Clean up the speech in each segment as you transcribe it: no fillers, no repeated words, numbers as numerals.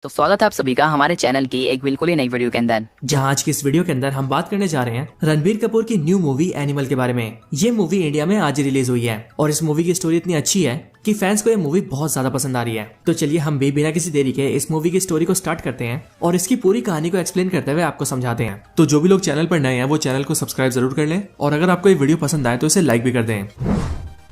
तो स्वागत है आप सभी का हमारे चैनल की एक बिल्कुल ही नई वीडियो के अंदर। जहां आज की इस वीडियो के अंदर हम बात करने जा रहे हैं रणबीर कपूर की न्यू मूवी एनिमल के बारे में। ये मूवी इंडिया में आज रिलीज हुई है और इस मूवी की स्टोरी इतनी अच्छी है कि फैंस को ये मूवी बहुत ज्यादा पसंद आ रही है। तो चलिए हम भी बिना किसी देरी के इस मूवी की स्टोरी को स्टार्ट करते हैं और इसकी पूरी कहानी को एक्सप्लेन करते हुए आपको समझाते हैं। तो जो भी लोग चैनल पर नए हैं वो चैनल को सब्सक्राइब जरूर कर लें और अगर आपको ये वीडियो पसंद आए तो इसे लाइक भी कर दें।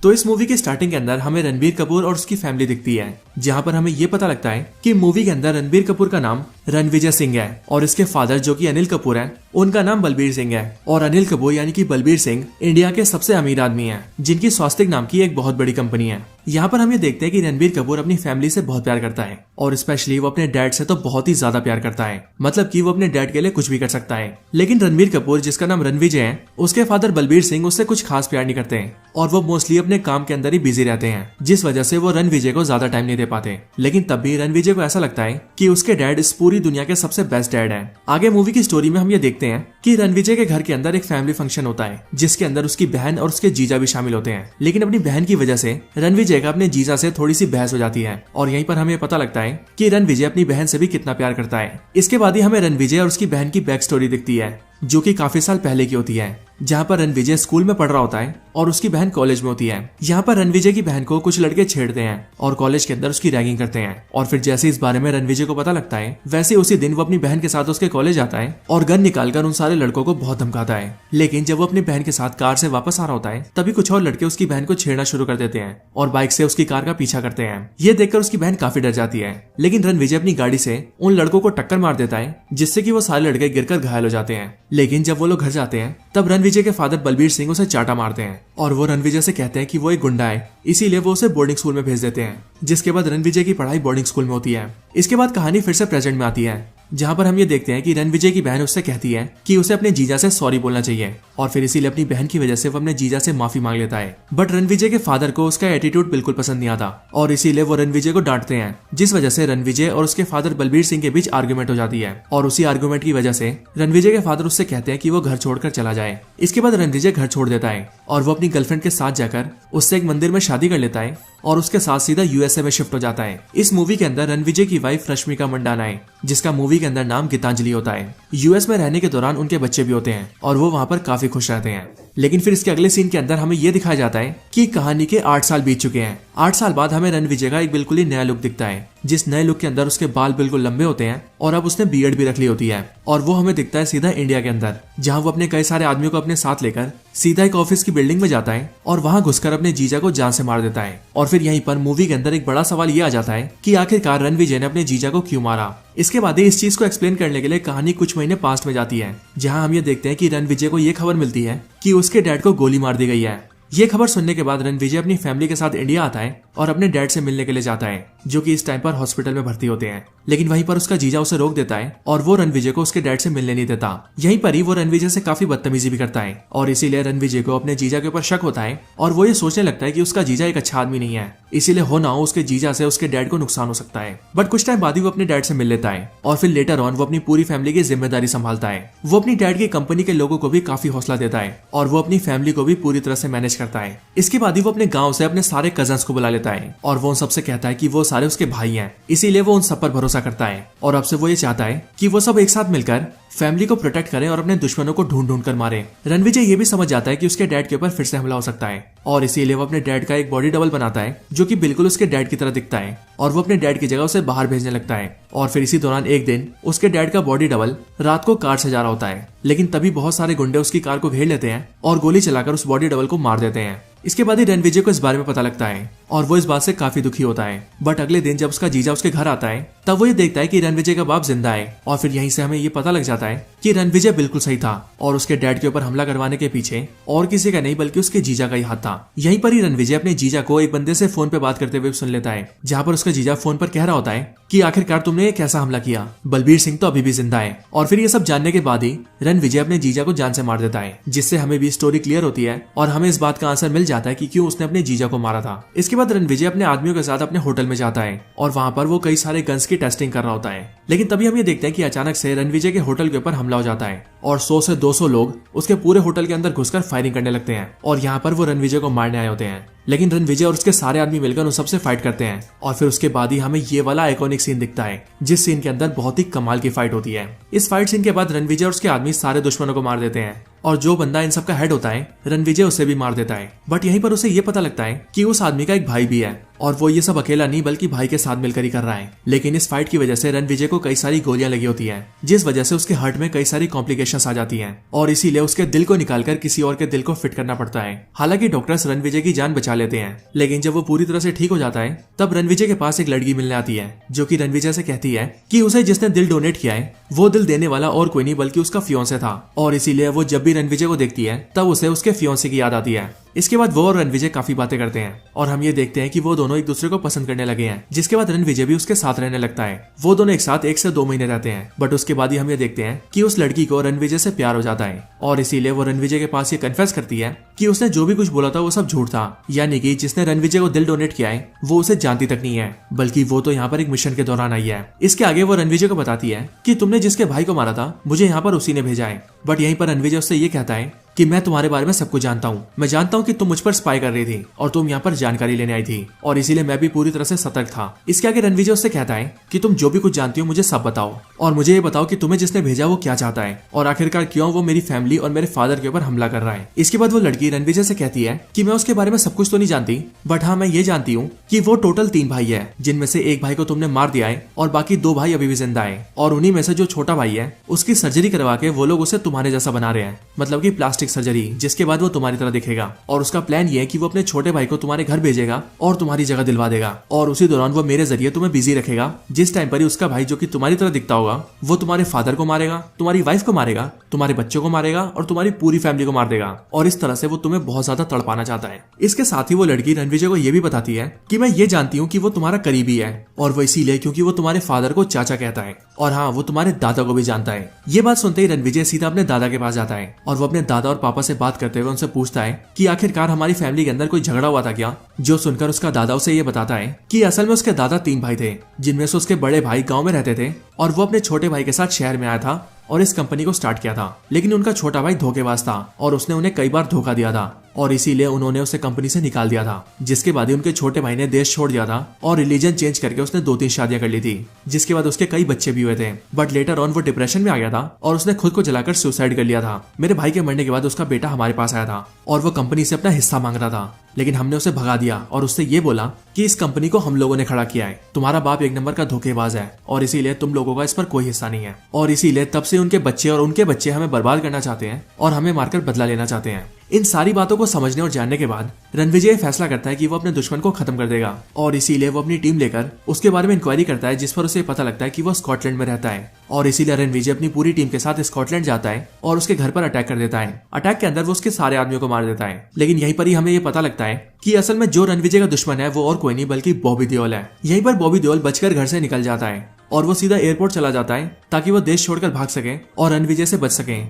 तो इस मूवी के स्टार्टिंग के अंदर हमें रणबीर कपूर और उसकी फैमिली दिखती है, जहां पर हमें ये पता लगता है कि मूवी के अंदर रणबीर कपूर का नाम रणविजय सिंह है और इसके फादर जो कि अनिल कपूर हैं उनका नाम बलबीर सिंह है। और अनिल कपूर यानी कि बलबीर सिंह इंडिया के सबसे अमीर आदमी हैं, जिनकी स्वास्तिक नाम की एक बहुत बड़ी कंपनी है। यहाँ पर हम ये देखते हैं कि रणबीर कपूर अपनी फैमिली से बहुत प्यार करता है और स्पेशली वो अपने डैड से तो बहुत ही ज्यादा प्यार करता है, मतलब कि वो अपने डैड के लिए कुछ भी कर सकता है। लेकिन रणबीर कपूर जिसका नाम रणविजय है, उसके फादर बलबीर सिंह उससे कुछ खास प्यार नहीं करते हैं और वो मोस्टली अपने काम के अंदर ही बिजी रहते हैं, जिस वजह से वो रणविजय को ज्यादा टाइम नहीं दे पाते। लेकिन तब भी रणविजय को ऐसा लगता है कि उसके डैड इस पूरी दुनिया के सबसे बेस्ट डैड है। आगे मूवी की स्टोरी में हम ये देखते हैं कि रणविजय के घर के अंदर एक फैमिली फंक्शन होता है, जिसके अंदर उसकी बहन और उसके जीजा भी शामिल होते हैं। लेकिन अपनी बहन की वजह से रणविजय का अपने जीजा से थोड़ी सी बहस हो जाती है और यहीं पर हमें पता लगता है कि रणविजय अपनी बहन से भी कितना प्यार करता है। इसके बाद ही हमें रणविजय और उसकी बहन की बैक स्टोरी दिखती है, जो कि काफी साल पहले की होती है, जहाँ पर रणविजय स्कूल में पढ़ रहा होता है और उसकी बहन कॉलेज में होती है। यहाँ पर रणविजय की बहन को कुछ लड़के छेड़ते हैं और कॉलेज के अंदर उसकी रैगिंग करते हैं। और फिर जैसे इस बारे में रणविजय को पता लगता है, वैसे उसी दिन वो अपनी बहन के साथ उसके कॉलेज आता है और गन निकालकर उन सारे लड़कों को बहुत धमकाता है। लेकिन जब वो अपनी बहन के साथ कार से वापस आ रहा होता है, तभी कुछ और लड़के उसकी बहन को छेड़ना शुरू कर देते हैं और बाइक से उसकी कार का पीछा करते हैं। ये देखकर उसकी बहन काफी डर जाती है, लेकिन रणविजय अपनी गाड़ी से उन लड़कों को टक्कर मार देता है, जिससे कि वो सारे लड़के गिरकर घायल हो जाते हैं। लेकिन जब वो लोग घर जाते हैं, तब रणविजय के फादर बलबीर सिंह उसे चाटा मारते हैं और वो रणविजय से कहते हैं कि वो एक गुंडा है, इसीलिए वो उसे बोर्डिंग स्कूल में भेज देते हैं। जिसके बाद रणविजय की पढ़ाई बोर्डिंग स्कूल में होती है। इसके बाद कहानी फिर से प्रेजेंट में आती है, जहाँ पर हम ये देखते हैं कि रणविजय की बहन उससे कहती है कि उसे अपने जीजा से सॉरी बोलना चाहिए और फिर इसीलिए अपनी बहन की वजह से वो अपने जीजा से माफी मांग लेता है। बट रणविजय के फादर को उसका एटीट्यूड बिल्कुल पसंद नहीं आता और इसीलिए वो रणविजय को डांटते हैं, जिस वजह से रणविजय और उसके फादर बलबीर सिंह के बीच आर्गुमेंट हो जाती है। और उसी आर्गुमेंट की वजह से रणविजय के फादर उससे कहते हैं कि वो घर छोड़कर चला जाए। इसके बाद रणविजय घर छोड़ देता है और वो अपनी गर्लफ्रेंड के साथ जाकर उससे एक मंदिर में शादी कर लेता है और उसके साथ सीधा यूएसए में शिफ्ट हो जाता है। इस मूवी के अंदर रणविजय की वाइफ रश्मिका मंडाना है, जिसका मूवी के अंदर नाम गीतांजलि होता है। यूएस में रहने के दौरान उनके बच्चे भी होते हैं और वो वहाँ पर काफी खुश रहते हैं। लेकिन फिर इसके अगले सीन के अंदर हमें ये दिखाया जाता है कि कहानी के 8 साल बीत चुके हैं। 8 साल बाद हमें रणविजय का एक बिल्कुल ही नया लुक दिखता है, जिस नए लुक के अंदर उसके बाल बिल्कुल लंबे होते हैं और अब उसने बियर्ड भी रख ली होती है। और वो हमें दिखता है सीधा इंडिया के अंदर, जहाँ वो अपने कई सारे आदमियों को अपने साथ लेकर सीधा एक ऑफिस की बिल्डिंग में जाता है और वहाँ घुसकर अपने जीजा को जान से मार देता है। और फिर यहीं पर मूवी के अंदर एक बड़ा सवाल ये आ जाता है कि आखिरकार रणविजय ने अपने जीजा को क्यों मारा। इसके बाद इस चीज को एक्सप्लेन करने के लिए कहानी कुछ महीने पास्ट में जाती है, जहां हम ये देखते हैं कि रणविजय को ये खबर मिलती है कि उसके डैड को गोली मार दी गई है। ये खबर सुनने के बाद रणविजय अपनी फैमिली के साथ इंडिया आता है और अपने डैड से मिलने के लिए जाता है, जो कि इस टाइम पर हॉस्पिटल में भर्ती होते हैं। लेकिन वहीं पर उसका जीजा उसे रोक देता है और वो रणविजय को उसके डैड से मिलने नहीं देता। यहीं पर ही वो रणविजय से काफी बदतमीजी भी करता है और इसीलिए रणविजय को अपने जीजा के ऊपर शक होता है और वो ये सोचने लगता है कि उसका जीजा एक अच्छा आदमी नहीं है, इसीलिए हो ना हो उसके जीजा से उसके डैड को नुकसान हो सकता है। बट कुछ टाइम बाद ही वो अपने डैड से मिल लेता है और फिर लेटर ऑन वो अपनी पूरी फैमिली की जिम्मेदारी संभालता है। वो अपनी डैड की कंपनी के लोगों को भी काफी हौसला देता है और वो अपनी फैमिली को भी पूरी तरह से मैनेज करता है। इसके बाद ही वो अपने गाँव से अपने सारे कजन्स को बुला लेता है और वो उन सबसे कहता है कि वो सारे उसके भाई हैं, इसीलिए वो उन सब पर भरोसा करता है और अब से वो ये चाहता है कि वो सब एक साथ मिलकर फैमिली को प्रोटेक्ट करें और अपने दुश्मनों को ढूंढ ढूंढ कर मारे। रणविजय ये भी समझ जाता है कि उसके डैड के ऊपर फिर से हमला हो सकता है और इसीलिए वो अपने डैड का एक बॉडी डबल बनाता है, जो कि बिल्कुल उसके डैड की तरह दिखता है और वो अपने डैड की जगह उसे बाहर भेजने लगता है। और फिर इसी दौरान एक दिन उसके डैड का बॉडी डबल रात को कार से जा रहा होता है, लेकिन तभी बहुत सारे गुंडे उसकी कार को घेर लेते हैं और गोली चलाकर उस बॉडी डबल को मार देते हैं। इसके बाद ही रणविजय को इस बारे में पता लगता है और वो इस बात से काफी दुखी होता है। बट अगले दिन जब उसका जीजा उसके घर आता है, तब वो ये देखता है कि रणविजय का बाप जिंदा है और फिर यहीं से हमें ये पता लग जाता है कि रणविजय बिल्कुल सही था और उसके डैड के ऊपर हमला करवाने के पीछे और किसी का नहीं बल्कि उसके जीजा का ही हाथ था। यहीं पर ही रणविजय अपने जीजा को एक बंदे से फोन पे बात करते हुए सुन लेता है, जहाँ पर उसका जीजा फोन पर कह रहा होता है कि आखिरकार तुमने कैसा हमला किया, बलबीर सिंह तो अभी भी जिंदा है। और फिर ये सब जानने के बाद ही रणविजय अपने जीजा को जान से मार देता है, जिससे हमें भी स्टोरी क्लियर होती है और हमें इस बात का आंसर मिल जाता है कि क्यों उसने अपने जीजा को मारा था। इसके बाद रणविजय अपने आदमियों के साथ अपने होटल में जाता है और वहाँ पर वो कई सारे गन्स की टेस्टिंग कर रहा होता है। लेकिन तभी हम ये देखते हैं कि अचानक से रणविजय के होटल के ऊपर हमला हो जाता है और 100 से 200 लोग उसके पूरे होटल के अंदर घुसकर फायरिंग करने लगते हैं और यहाँ पर वो रणविजय को मारने आए होते हैं। लेकिन रणविजय और उसके सारे आदमी मिलकर उन सबसे फाइट करते हैं और फिर उसके बाद ही हमें ये वाला आइकॉनिक सीन दिखता है, जिस सीन के अंदर बहुत ही कमाल की फाइट होती है। इस फाइट सीन के बाद रणविजय और उसके आदमी सारे दुश्मनों को मार देते हैं और जो बंदा इन सब का हेड होता है रणविजय उसे भी मार देता है। बट यहीं पर उसे ये पता लगता है कि उस आदमी का एक भाई भी है और वो ये सब अकेला नहीं बल्कि भाई के साथ मिलकर ही कर रहा है। लेकिन इस फाइट की वजह से रणविजय को कई सारी गोलियां लगी होती हैं, जिस वजह से उसके हार्ट में कई सारी कॉम्प्लिकेशंस आ जाती हैं और इसीलिए उसके दिल को निकालकर किसी और के दिल को फिट करना पड़ता है। हालांकि डॉक्टर्स रणविजय की जान बचा लेते हैं, लेकिन जब वो पूरी तरह से ठीक हो जाता है तब रणविजय के पास एक लड़की मिलने आती है जो कि रणविजय से कहती है कि उसे जिसने दिल डोनेट किया है वो दिल देने वाला और कोई नहीं बल्कि उसका फियोंसे था और इसीलिए वो जब भी रणविजय को देखती है तब उसे उसके फियोंसे की याद आती है। इसके बाद वो और रणविजय काफी बातें करते हैं और हम ये देखते हैं कि वो दोनों एक दूसरे को पसंद करने लगे हैं, जिसके बाद रणविजय भी उसके साथ रहने लगता है। वो दोनों एक साथ 1 से 2 महीने रहते हैं, बट उसके बाद ही हम ये देखते हैं कि उस लड़की को रणविजय से प्यार हो जाता है और इसीलिए वो रणविजय के पास ये कन्फेस करती है कि उसने जो भी कुछ बोला था वो सब झूठ था, यानी कि जिसने रणविजय को दिल डोनेट किया है वो उसे जानती तक नहीं है, बल्कि वो तो यहाँ पर एक मिशन के दौरान आई है। इसके आगे वो रणविजय को बताती है कि तुमने जिसके भाई को मारा था मुझे यहाँ पर उसी ने भेजा है। बट यहीं पर रणविजय उससे ये कहता है कि मैं तुम्हारे बारे में सब कुछ जानता हूँ, मैं जानता हूँ कि तुम मुझ पर स्पाई कर रही थी और तुम यहाँ पर जानकारी लेने आई थी और इसीलिए मैं भी पूरी तरह से सतर्क था। इसके आगे रणविजय उससे कहता है कि तुम जो भी कुछ जानती हो मुझे सब बताओ और मुझे ये बताओ कि तुम्हें जिसने भेजा वो क्या चाहता है और आखिरकार क्यों वो मेरी फैमिली और मेरे फादर के ऊपर हमला कर रहा है। इसके बाद वो लड़की रणविजय से कहती है कि मैं उसके बारे में सब कुछ तो नहीं जानती, बट हाँ मैं ये जानती हूँ कि वो टोटल 3 भाई है, जिनमें से एक भाई को तुमने मार दिया है और बाकी 2 भाई अभी भी जिंदा है और उन्हीं में से जो छोटा भाई है उसकी सर्जरी करवा के वो लोग उसे तुम्हारे जैसा बना रहे हैं, मतलब की प्लास्टिक सर्जरी, जिसके बाद वो तुम्हारी तरह दिखेगा और उसका प्लान ये है कि वो अपने छोटे भाई को तुम्हारे घर भेजेगा और तुम्हारी जगह दिलवा देगा और उसी दौरान वो मेरे जरिए तुम्हें बिजी रखेगा। जिस टाइम पर ही उसका भाई जो कि तुम्हारी तरह दिखता होगा वो तुम्हारे फादर को मारेगा, तुम्हारी वाइफ को मारेगा, तुम्हारे बच्चों को मारेगा और तुम्हारी पूरी फैमिली को मार देगा और इस तरह से वो तुम्हें बहुत ज्यादा तड़पाना चाहता है। इसके साथ ही वो लड़की रणविजय को ये भी बताती है कि मैं ये जानती हूँ कि वो तुम्हारा करीबी है और वो इसीलिए क्योंकि वो तुम्हारे फादर को चाचा कहता है और हाँ वो तुम्हारे दादा को भी जानता है। ये बात सुनते ही रणविजय सीधा अपने दादा के पास जाता है और वो अपने दादा और पापा से बात करते हुए उनसे पूछता है कि आखिरकार हमारी फैमिली के अंदर कोई झगड़ा हुआ था क्या। जो सुनकर उसका दादा उसे ये बताता है कि असल में उसके दादा 3 भाई थे, जिनमें से उसके बड़े भाई गांव में रहते थे और वो अपने छोटे भाई के साथ शहर में आया था और इस कंपनी को स्टार्ट किया था। लेकिन उनका छोटा भाई धोखेबाज था और उसने उन्हें कई बार धोखा दिया था और इसीलिए उन्होंने उसे कंपनी से निकाल दिया था। जिसके बाद ही उनके छोटे भाई ने देश छोड़ दिया था और रिलीजन चेंज करके उसने 2-3 शादियां कर ली थी, जिसके बाद उसके कई बच्चे भी हुए थे। बट लेटर ऑन वो डिप्रेशन में आ गया था और उसने खुद को जलाकर सुसाइड कर लिया था। मेरे भाई के मरने के बाद उसका बेटा हमारे पास आया था और वो कंपनी से अपना हिस्सा मांग रहा था, लेकिन हमने उसे भगा दिया और उससे ये बोला कि इस कंपनी को हम लोगों ने खड़ा किया है, तुम्हारा बाप 1 नंबर का धोखेबाज है और इसीलिए तुम लोगों का इस पर कोई हिस्सा नहीं है और इसीलिए तब से उनके बच्चे और उनके बच्चे हमें बर्बाद करना चाहते हैं और हमें मारकर बदला लेना चाहते हैं। इन सारी बातों को समझने और जानने के बाद रणविजय फैसला करता है कि वो अपने दुश्मन को खत्म कर देगा और इसीलिए वो अपनी टीम लेकर उसके बारे में इंक्वायरी करता है, जिस पर उसे पता लगता है कि वो स्कॉटलैंड में रहता है और इसीलिए रणविजय अपनी पूरी टीम के साथ स्कॉटलैंड जाता है और उसके घर पर अटैक कर देता है। अटैक के अंदर वो उसके सारे आदमियों को मार देता है, लेकिन यहीं पर ही हमें ये पता लगता है कि असल में जो रणविजय का दुश्मन है वो और कोई नहीं बल्कि बॉबी देओल है। यहीं पर बॉबी देओल बचकर घर से निकल जाता है और वो सीधा एयरपोर्ट चला जाता है ताकि वो देश छोड़कर भाग सके और रणविजय से बच सके।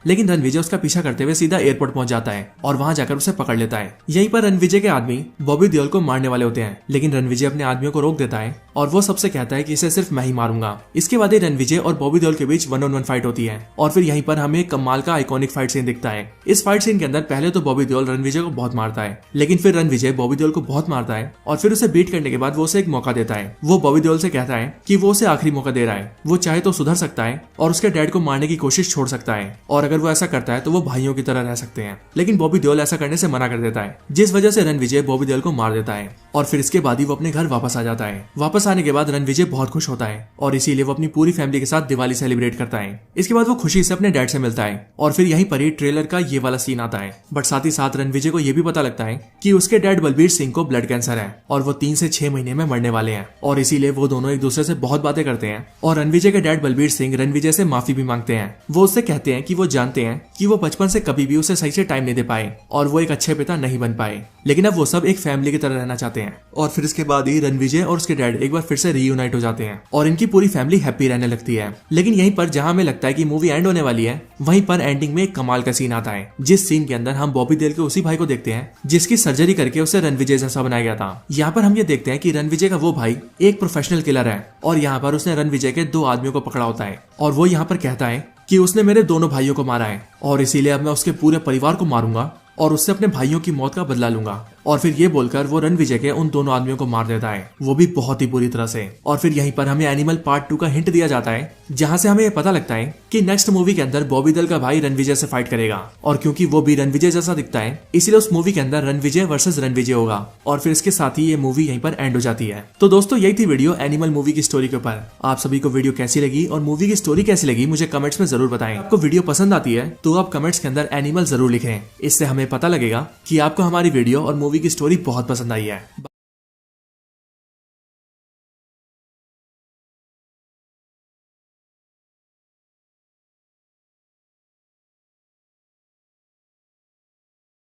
लेकिन रणविजय उसका पीछा करते हुए सीधा एयरपोर्ट पहुंच जाता है और वहां जाकर उसे पकड़ लेता है। यहीं पर रणविजय के आदमी बॉबी देओल को मारने वाले होते हैं, लेकिन रणविजय अपने आदमियों को रोक देता है और वो सबसे कहता है कि इसे सिर्फ मैं ही मारूंगा। इसके बाद रणविजय और बॉबी देओल के बीच 1-on-1 फाइट होती है और फिर यहीं पर हमें कमाल का आइकॉनिक फाइट सीन दिखता है। इस फाइट सीन के अंदर पहले तो बॉबी देओल रणविजय को बहुत मारता है, लेकिन फिर रणविजय बॉबी देओल को बहुत मारता है और फिर उसे बीट करने के बाद वो उसे एक मौका देता है। वो बॉबी देओल से कहता है कि वो उसे आखिरी मौका दे रहा है, वो चाहे तो सुधर सकता है और उसके डैड को मारने की कोशिश छोड़ सकता है और अगर वो ऐसा करता है तो वो भाइयों की तरह रह सकते हैं। लेकिन बॉबी देओल ऐसा करने से मना कर देता है, जिस वजह से रणविजय बॉबी देओल को मार देता है और फिर इसके बाद ही वो अपने घर वापस आ जाता है। वापस आने के बाद रणविजय बहुत खुश होता है और इसीलिए वो अपनी पूरी फैमिली के साथ दिवाली सेलिब्रेट करता है। इसके बाद वो खुशी से अपने डैड से मिलता है और फिर यहीं पर ही ट्रेलर का ये वाला सीन आता है। बट साथ ही साथ रणविजय को ये भी पता लगता है कि उसके डैड बलबीर सिंह को ब्लड कैंसर है और वो 3 से 6 महीने में मरने वाले हैं और इसीलिए वो दोनों एक दूसरे से बहुत बातें करते हैं और रणविजय के डैड बलबीर सिंह रणविजय से माफी भी मांगते हैं। वो उससे कहते हैं कि वो जानते हैं कि वो बचपन से कभी भी उसे सही से टाइम नहीं दे पाए और वो एक अच्छे पिता नहीं बन पाए, लेकिन अब वो सब एक फैमिली की तरह रहना चाहते हैं। और फिर इसके बाद ही रणविजय और उसके डैड एक बार फिर से रीयूनाइट हो जाते हैं और इनकी पूरी फैमिली हैप्पी रहने लगती है। लेकिन यहीं पर जहां हमें लगता है कि मूवी एंड होने वाली है, वहीं पर एंडिंग में एक कमाल का सीन आता है, जिस सीन के अंदर हम बॉबी देओल के उसी भाई को देखते हैं जिसकी सर्जरी करके उसे रणविजय जैसा बनाया गया था। यहाँ पर हम ये देखते हैं कि रणविजय का वो भाई एक प्रोफेशनल किलर है और यहाँ पर उसने रणविजय के 2 आदमियों को पकड़ा होता है और वो यहाँ पर कहता है कि उसने मेरे दोनों भाइयों को मारा है और इसीलिए अब मैं उसके पूरे परिवार को मारूंगा और उससे अपने भाइयों की मौत का बदला लूंगा। और फिर ये बोलकर वो रणविजय के उन दोनों आदमियों को मार देता है, वो भी बहुत ही बुरी तरह से। और फिर यहीं पर हमें एनिमल पार्ट 2 का हिंट दिया जाता है, जहां से हमें ये पता लगता है कि नेक्स्ट मूवी के अंदर बॉबी देओल का भाई रणविजय से फाइट करेगा। और क्योंकि वो भी रणविजय जैसा दिखता है, इसलिए उस मूवी के अंदर रणविजय वर्सेस रणविजय होगा। और फिर इसके साथ ही ये मूवी यहीं पर एंड हो जाती है। तो दोस्तों यही थी वीडियो एनिमल मूवी की स्टोरी के ऊपर। आप सभी को वीडियो कैसी लगी और मूवी की स्टोरी कैसी लगी मुझे कमेंट्स में जरूर बताएं। आपको वीडियो पसंद आती है तो आप कमेंट्स के अंदर एनिमल जरूर लिखें, इससे हमें पता लगेगा कि आपको हमारी वीडियो और मूवी की स्टोरी बहुत पसंद आई है।